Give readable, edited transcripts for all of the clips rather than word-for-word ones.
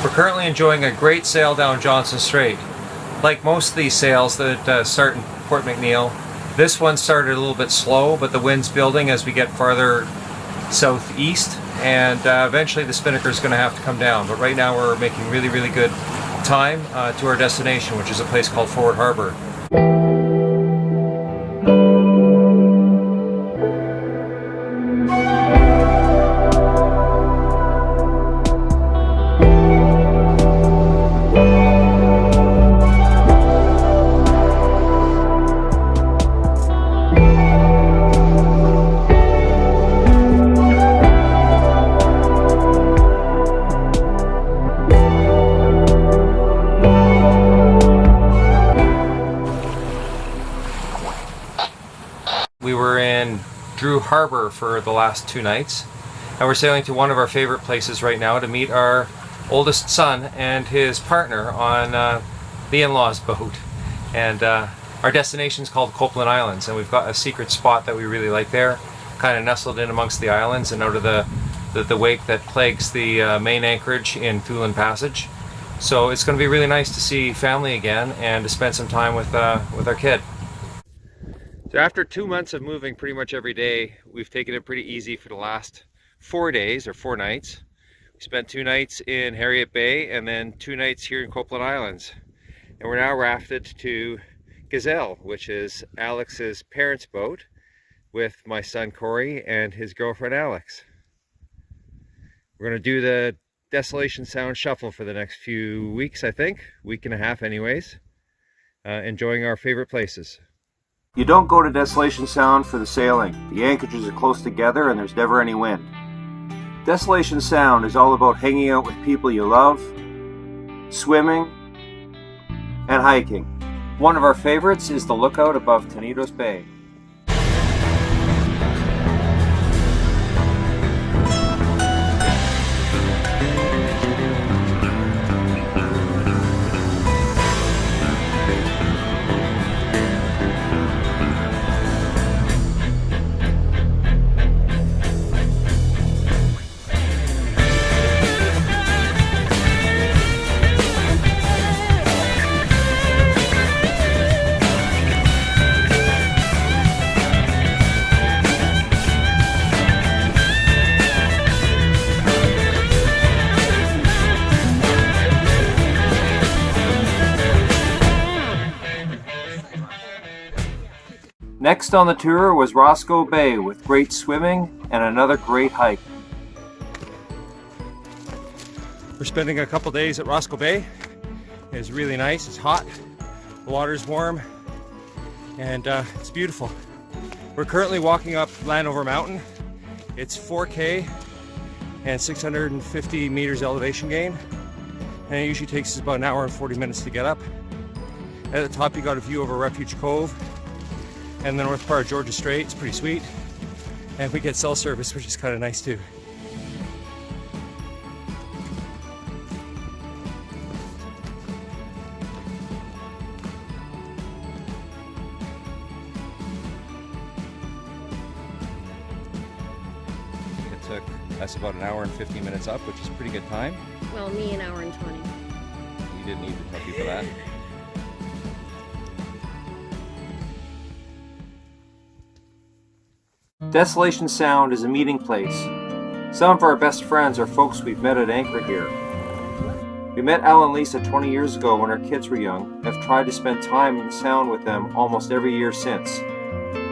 We're currently enjoying a great sail down Johnson Strait. Like most of these sails that start in Port McNeill, this one started a little bit slow, but the wind's building as we get farther southeast, and eventually the spinnaker is going to have to come down. But right now we're making really, really good time to our destination, which is a place called Forward Harbor. We were in Drew Harbor for the last 2 nights, and we're sailing to one of our favorite places right now to meet our oldest son and his partner on the in-laws boat. And our destination is called Copeland Islands, and we've got a secret spot that we really like there, kind of nestled in amongst the islands and out of the wake that plagues the main anchorage in Thulin Passage. So it's going to be really nice to see family again and to spend some time with our kid. So after 2 months of moving pretty much every day, we've taken it pretty easy for the last 4 days or 4 nights. We spent 2 nights in Harriet Bay and then 2 nights here in Copeland Islands. And we're now rafted to Gazelle, which is Alex's parents' boat, with my son Corey and his girlfriend Alex. We're going to do the Desolation Sound shuffle for the next few weeks, I think. Week and a half anyways. Enjoying our favorite places. You don't go to Desolation Sound for the sailing. The anchorages are close together and there's never any wind. Desolation Sound is all about hanging out with people you love, swimming, and hiking. One of our favorites is the lookout above Tenedos Bay. Next on the tour was Roscoe Bay with great swimming and another great hike. We're spending a couple days at Roscoe Bay. It's really nice, it's hot, the water's warm, and it's beautiful. We're currently walking up Landover Mountain. It's 4K and 650 meters elevation gain, and it usually takes us about an hour and 40 minutes to get up. At the top you got a view over Refuge Cove and the north part of Georgia Strait. It's pretty sweet, and we get cell service, which is kind of nice too. It took us about an hour and 50 minutes up, which is a pretty good time. Well, me an hour and 20. You didn't need to tell people that. Desolation Sound is a meeting place. Some of our best friends are folks we've met at anchor here. We met Al and Lisa 20 years ago when our kids were young and have tried to spend time in the Sound with them almost every year since.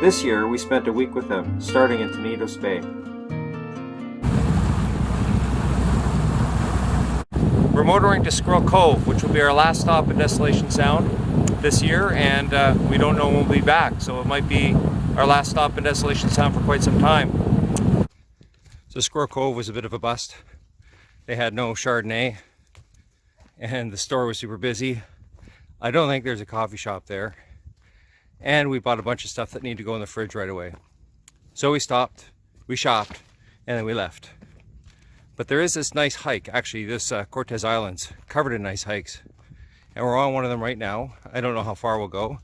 This year we spent a week with them, starting in Tenedos Bay. We're motoring to Squirrel Cove, which will be our last stop in Desolation Sound this year, and we don't know when we'll be back, so it might be our last stop in Desolation Sound for quite some time. So Squirrel Cove was a bit of a bust. They had no Chardonnay, and the store was super busy. I don't think there's a coffee shop there, and we bought a bunch of stuff that needed to go in the fridge right away. So we stopped, we shopped, and then we left. But there is this nice hike, actually this Cortez Islands, covered in nice hikes. And we're on one of them right now. I don't know how far we'll go,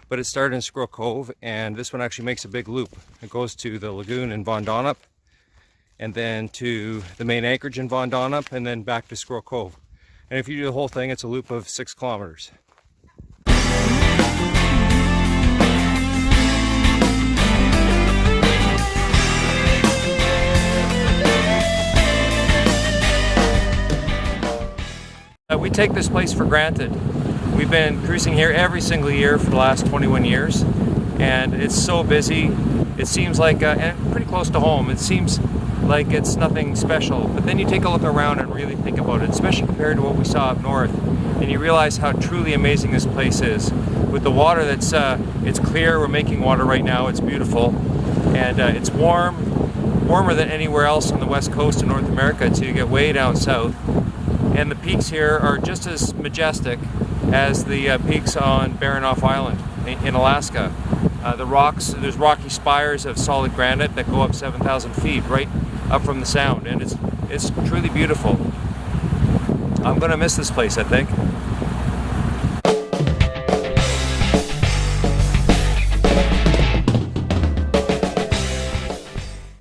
but it started in Squirrel Cove, and this one actually makes a big loop. It goes to the lagoon in Von Donop, and then to the main anchorage in Von Donop, and then back to Squirrel Cove. And if you do the whole thing, it's a loop of 6 kilometers. We take this place for granted. We've been cruising here every single year for the last 21 years, and it's so busy. It seems like, and pretty close to home, it seems like it's nothing special. But then you take a look around and really think about it, especially compared to what we saw up north, and you realize how truly amazing this place is. With the water that's, it's clear, we're making water right now, it's beautiful, and it's warmer than anywhere else on the west coast of North America until you get way down south. And the peaks here are just as majestic as the peaks on Baranof Island in Alaska. The rocks, there's rocky spires of solid granite that go up 7,000 feet right up from the sound, and it's truly beautiful. I'm gonna miss this place, I think.